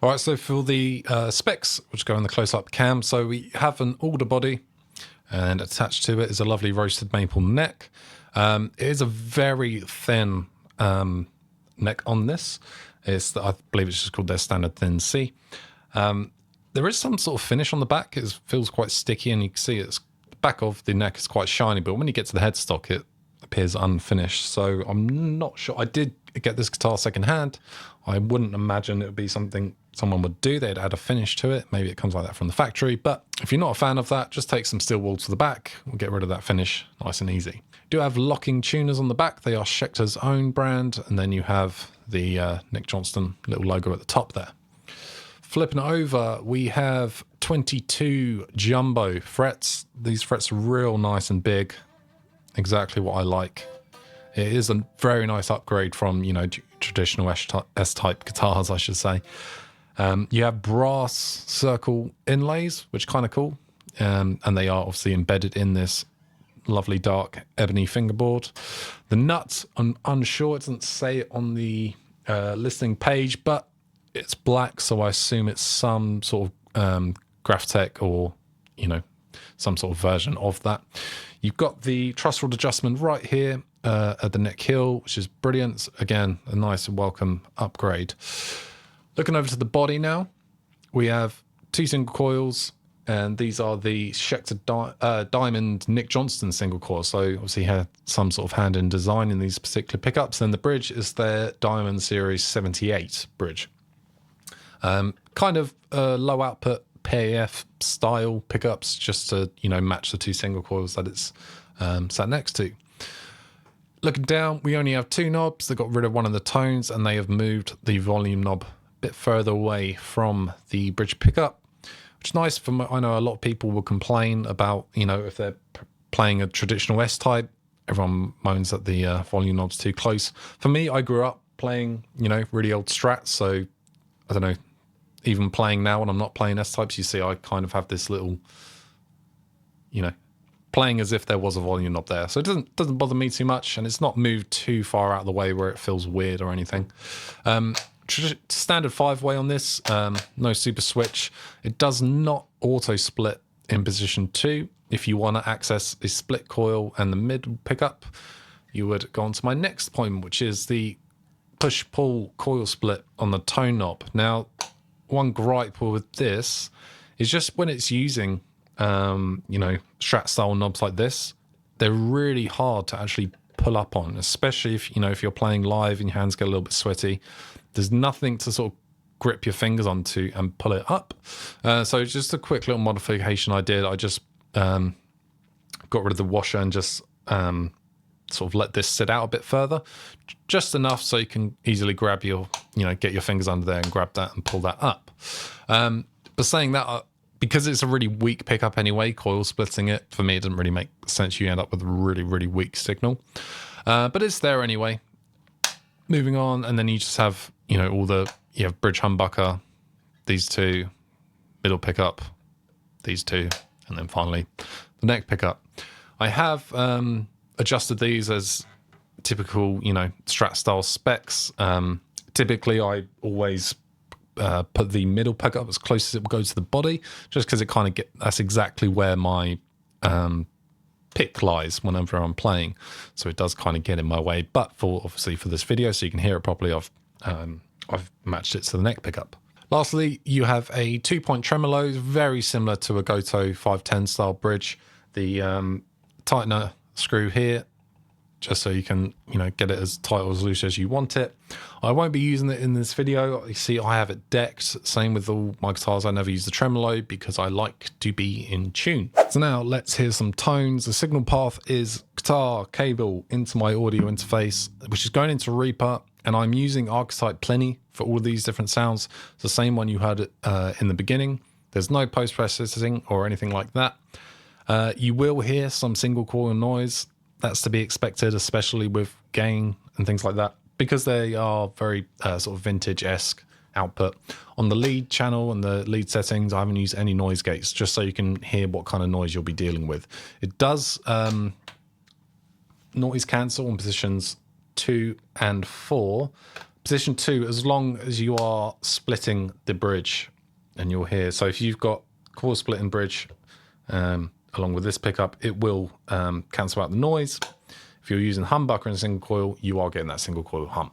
Right, so for the specs, which go in the close-up cam, so we have an alder body, and attached to it is a lovely roasted maple neck. It is a very thin neck on this. I believe it's just called their standard thin C. There is some sort of finish on the back. It feels quite sticky, and you can see the back of the neck is quite shiny, but when you get to the headstock, it appears unfinished. So I'm not sure. I did get this guitar secondhand. I wouldn't imagine it would be something someone would do. They'd add a finish to it. Maybe it comes like that from the factory. But if you're not a fan of that, just take some steel wool to the back. We'll get rid of that finish nice and easy. Do have locking tuners on the back. They are Schecter's own brand. And then you have the Nick Johnston little logo at the top there. Flipping it over, we have 22 jumbo frets. These frets are real nice and big. Exactly what I like. It is a very nice upgrade from, you know, traditional S-type guitars, I should say. You have brass circle inlays, which are kind of cool. And they are obviously embedded in this lovely dark ebony fingerboard. The nut, I'm unsure, it doesn't say it on the listing page, but it's black, so I assume it's some sort of Graphtec or, you know, some sort of version of that. You've got the truss rod adjustment right here at the neck heel, which is brilliant. Again, a nice and welcome upgrade. Looking over to the body now, we have 2 single coils, and these are the Schecter Diamond Nick Johnston single coil. So obviously had some sort of hand in design in these particular pickups. And the bridge is their Diamond Series 78 bridge. Kind of low output PAF style pickups, just to, you know, match the 2 single coils that it's sat next to. Looking down, we only have 2 knobs. They got rid of one of the tones, and they have moved the volume knob a bit further away from the bridge pickup, which is nice. I know a lot of people will complain about, you know, if they're playing a traditional S-type, everyone moans that the volume knob's too close. For me, I grew up playing, you know, really old Strats, so I don't know, even playing now when I'm not playing S-types, you see I kind of have this little, you know, playing as if there was a volume knob there. So it doesn't bother me too much, and it's not moved too far out of the way where it feels weird or anything. Standard 5-way on this, no super switch. It does not auto split in position 2. If you want to access a split coil and the mid pickup, you would go on to my next point, which is the push-pull coil split on the tone knob. Now, one gripe with this is just when it's using, you know, Strat-style knobs like this, they're really hard to actually pull up on, especially if, you know, if you're playing live and your hands get a little bit sweaty. There's nothing to sort of grip your fingers onto and pull it up. So just a quick little modification I did. I just got rid of the washer and just sort of let this sit out a bit further, just enough so you can easily grab your, you know, get your fingers under there and grab that and pull that up. But saying that, because it's a really weak pickup anyway, coil splitting it, for me, it doesn't really make sense. You end up with a really, really weak signal. But it's there anyway. Moving on, and then you just have, you know, you have bridge humbucker, these 2, middle pickup, these 2, and then finally the neck pickup. I have adjusted these as typical, you know, Strat style specs. Typically I always put the middle pickup as close as it will go to the body, just because it kind of that's exactly where my pick lies whenever I'm playing, so it does kind of get in my way. But obviously for this video, so you can hear it properly, I've matched it to the neck pickup. Lastly, you have a 2-point tremolo, very similar to a Goto 510 style bridge. The tightener screw here, just so you can, you know, get it as tight or as loose as you want it. I won't be using it in this video. You see, I have it decked. Same with all my guitars. I never use the tremolo because I like to be in tune. So now let's hear some tones. The signal path is guitar cable into my audio interface, which is going into Reaper, and I'm using Archetype Plenty for all of these different sounds. It's the same one you heard in the beginning. There's no post-processing or anything like that. You will hear some single coil noise. That's to be expected, especially with gain and things like that, because they are very sort of vintage-esque output. On the lead channel and the lead settings, I haven't used any noise gates, just so you can hear what kind of noise you'll be dealing with. It does noise cancel in positions 2 and 4, Position 2, as long as you are splitting the bridge, and you'll hear, so if you've got coil splitting bridge along with this pickup, it will cancel out the noise. If you're using humbucker in a single coil, you are getting that single coil hum.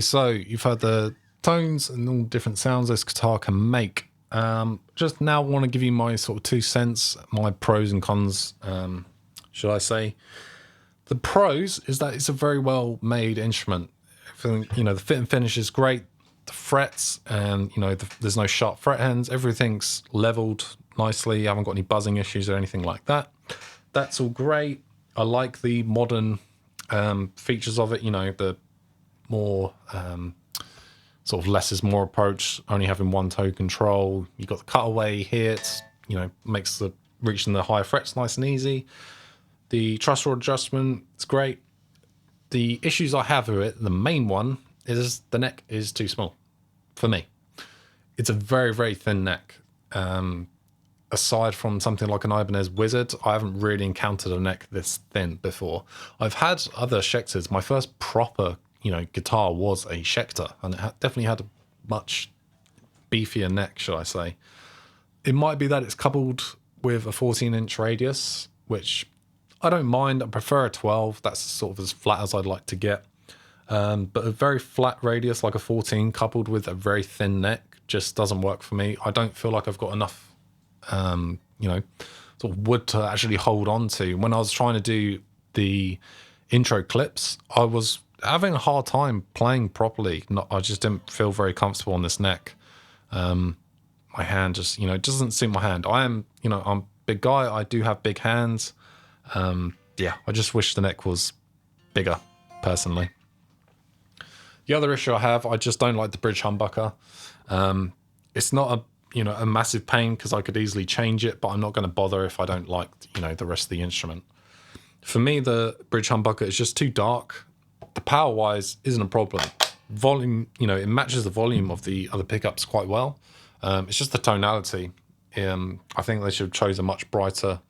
so you've heard the tones and all different sounds this guitar can make. Just now want to give you my sort of 2 cents, my pros and cons, should I say. The pros is that it's a very well made instrument. You know, the fit and finish is great. The frets and, you know, there's no sharp fret ends. Everything's leveled nicely. I haven't got any buzzing issues or anything like that. That's all great. I like the modern features of it, you know, the more sort of less is more approach, only having one toe control. You've got the cutaway here. It's, you know, makes the reaching the higher frets nice and easy. The truss rod adjustment, it's great. The issues I have with it, the main one, is the neck is too small for me. It's a very, very thin neck. Aside from something like an Ibanez Wizard, I haven't really encountered a neck this thin before. I've had other Schecters. My first proper, you know, guitar was a Schecter, and it definitely had a much beefier neck, should I say. It might be that it's coupled with a 14-inch radius, which I don't mind. I prefer a 12. That's sort of as flat as I'd like to get. But a very flat radius like a 14 coupled with a very thin neck just doesn't work for me. I don't feel like I've got enough, you know, sort of wood to actually hold on to. When I was trying to do the intro clips, I was having a hard time playing properly. I just didn't feel very comfortable on this neck. My hand just, you know, doesn't suit my hand. I'm a big guy. I do have big hands. Yeah, I just wish the neck was bigger, personally. The other issue I have, I just don't like the bridge humbucker. It's not a massive pain because I could easily change it, but I'm not going to bother if I don't like, you know, the rest of the instrument. For me, the bridge humbucker is just too dark. The power-wise isn't a problem. Volume, you know, it matches the volume of the other pickups quite well. It's just the tonality. I think they should have chosen a much brighter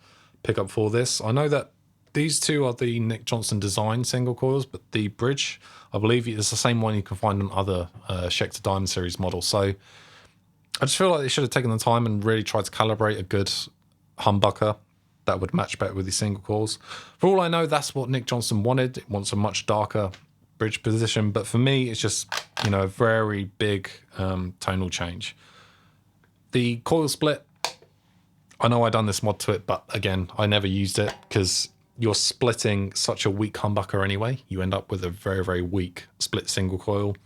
pickup for this. I know that these two are the Nick Johnston design single coils, but the bridge, I believe, is the same one you can find on other Schecter Diamond Series models. So I just feel like they should have taken the time and really tried to calibrate a good humbucker that would match better with the single coils. For all I know, that's what Nick Johnston wanted. It wants a much darker bridge position, but for me, it's just, you know, a very big tonal change. The coil split, I know I done this mod to it, but again, I never used it because you're splitting such a weak humbucker anyway. You end up with a very, very weak split single coil,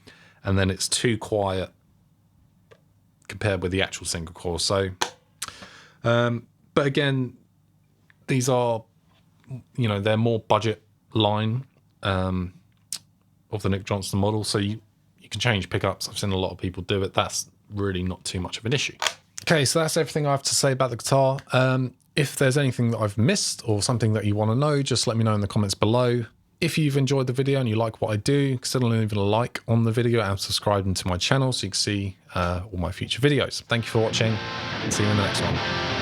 and then it's too quiet compared with the actual single coil. So, but again, these are, you know, they're more budget line of the Nick Johnston model, so you can change pickups. I've seen a lot of people do it. That's really not too much of an issue. Okay, so that's everything I have to say about the guitar. If there's anything that I've missed or something that you want to know, just let me know in the comments below. If you've enjoyed the video and you like what I do, consider leaving a like on the video and subscribing to my channel so you can see all my future videos. Thank you for watching, and see you in the next one.